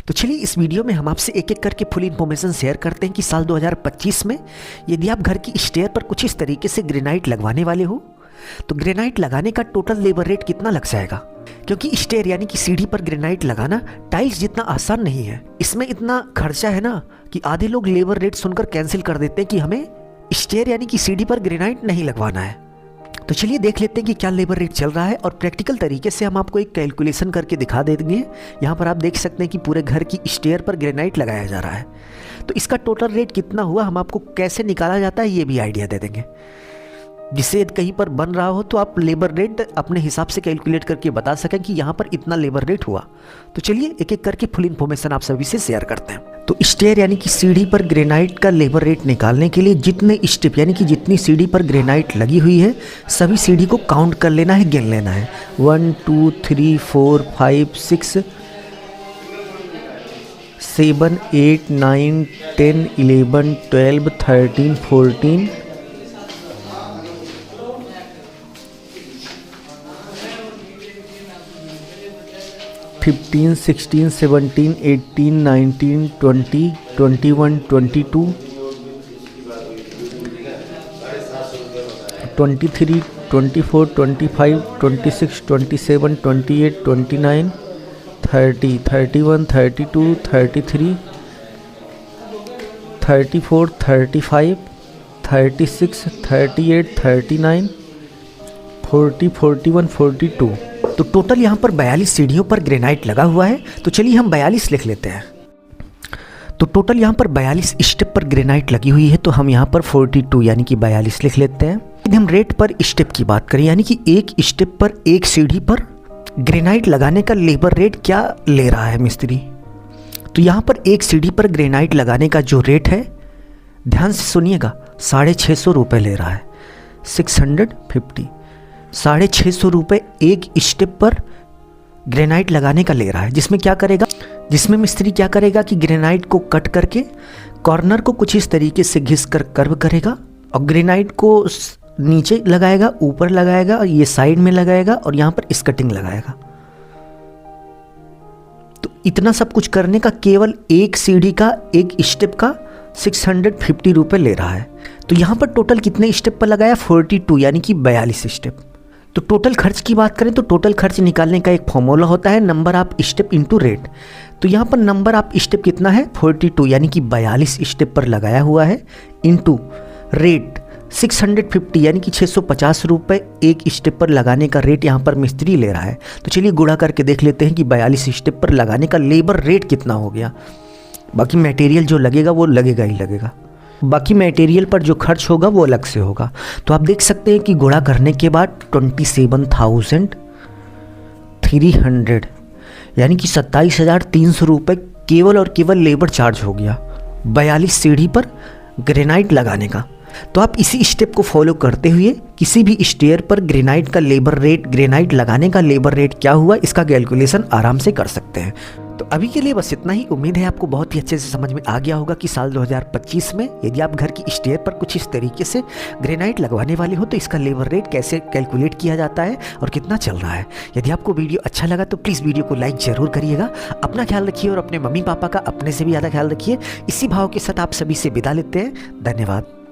तो चलिए इस वीडियो में हम आपसे एक एक करके फुल इन्फॉर्मेशन शेयर करते हैं कि साल 2025 में यदि आप घर की स्टेयर पर कुछ इस तरीके से ग्रेनाइट लगवाने वाले हो तो ग्रेनाइट लगाने का टोटल लेबर रेट कितना लग जाएगा। क्योंकि स्टेयर यानी कि सीढ़ी पर ग्रेनाइट लगाना टाइल्स जितना आसान नहीं है, इसमें इतना खर्चा है ना कि आधे लोग लेबर रेट सुनकर कैंसिल कर देते हैं कि हमें स्टेयर यानी कि सीढ़ी पर ग्रेनाइट नहीं लगवाना है। तो चलिए देख लेते हैं कि क्या लेबर रेट चल रहा है और प्रैक्टिकल तरीके से हम आपको एक कैलकुलेशन करके दिखा देंगे। यहाँ पर आप देख सकते हैं कि पूरे घर की स्टेयर पर ग्रेनाइट लगाया जा रहा है, तो इसका टोटल रेट कितना हुआ, हम आपको कैसे निकाला जाता है ये भी आइडिया दे देंगे, जिससे कहीं पर बन रहा हो तो आप लेबर रेट अपने हिसाब से कैलकुलेट करके बता सकें कि यहाँ पर इतना लेबर रेट हुआ। तो चलिए एक एक करके फुल इन्फॉर्मेशन आप सभी से शेयर करते हैं। तो स्टेयर यानी कि सीढ़ी पर ग्रेनाइट का लेबर रेट निकालने के लिए जितने स्टेप यानी कि जितनी सीढ़ी पर ग्रेनाइट लगी हुई है सभी सीढ़ी को काउंट कर लेना है, गिन लेना है। 1 2 3 4 5 6 7 8 9 10 11 12 13 14 15 16 17 18 19 20 21 22 23 24 25 26 27 28 29 30 31 32 33 34 35 36 38 39 40 41 42। तो टोटल यहाँ पर 42 सीढ़ियों पर ग्रेनाइट लगा हुआ है। तो चलिए हम 42 लिख लेते हैं। तो टोटल यहाँ पर 42 स्टेप पर ग्रेनाइट लगी हुई है, तो हम यहाँ पर 42 यानी कि 42 लिख लेते हैं। यदि हम रेट पर स्टेप की बात करें यानी कि एक स्टेप पर एक सीढ़ी पर ग्रेनाइट लगाने का लेबर रेट क्या ले रहा है मिस्त्री, तो यहाँ पर एक सीढ़ी पर ग्रेनाइट लगाने का जो रेट है ध्यान से सुनिएगा, 650 रुपये ले रहा है। 650 650 रुपये एक स्टेप पर ग्रेनाइट लगाने का ले रहा है। जिसमें क्या करेगा, जिसमें मिस्त्री क्या करेगा कि ग्रेनाइट को कट करके कॉर्नर को कुछ इस तरीके से घिस कर कर्व करेगा और ग्रेनाइट को नीचे लगाएगा, ऊपर लगाएगा, और ये साइड में लगाएगा और यहाँ पर स्कटिंग लगाएगा। तो इतना सब कुछ करने का केवल एक सीढ़ी का एक स्टेप का 650 रुपये ले रहा है। तो यहाँ पर टोटल कितने स्टेप पर लगाया, 42 यानी कि 42 स्टेप। तो टोटल खर्च की बात करें तो टोटल खर्च निकालने का एक फॉर्मूला होता है number of step into rate. तो यहाँ पर नंबर ऑफ स्टेप कितना है, 42 यानी कि 42 स्टेप पर लगाया हुआ है, इनटू रेट 650 यानी कि 650 रुपये एक स्टेप पर लगाने का रेट यहाँ पर मिस्त्री ले रहा है। तो चलिए गुणा करके देख लेते हैं कि 42 स्टेप पर लगाने का लेबर रेट कितना हो गया। बाकी मटेरियल जो लगेगा वो लगेगा ही लगेगा, बाकी मटेरियल पर जो खर्च होगा वो अलग से होगा। तो आप देख सकते हैं कि गुणा करने के बाद 27,300 यानी कि 27,300 रुपये केवल और केवल लेबर चार्ज हो गया 42 सीढ़ी पर ग्रेनाइट लगाने का। तो आप इसी स्टेप को फॉलो करते हुए किसी भी स्टेयर पर ग्रेनाइट का लेबर रेट, ग्रेनाइट लगाने का लेबर रेट क्या हुआ इसका कैलकुलेशन आराम से कर सकते हैं। तो अभी के लिए बस इतना ही। उम्मीद है आपको बहुत ही अच्छे से समझ में आ गया होगा कि साल 2025 में यदि आप घर की स्टेयर पर कुछ इस तरीके से ग्रेनाइट लगवाने वाले हो तो इसका लेबर रेट कैसे कैलकुलेट किया जाता है और कितना चल रहा है। यदि आपको वीडियो अच्छा लगा तो प्लीज़ वीडियो को लाइक ज़रूर करिएगा। अपना ख्याल रखिए और अपने मम्मी पापा का अपने से भी ज़्यादा ख्याल रखिए। इसी भाव के साथ आप सभी से विदा लेते हैं। धन्यवाद।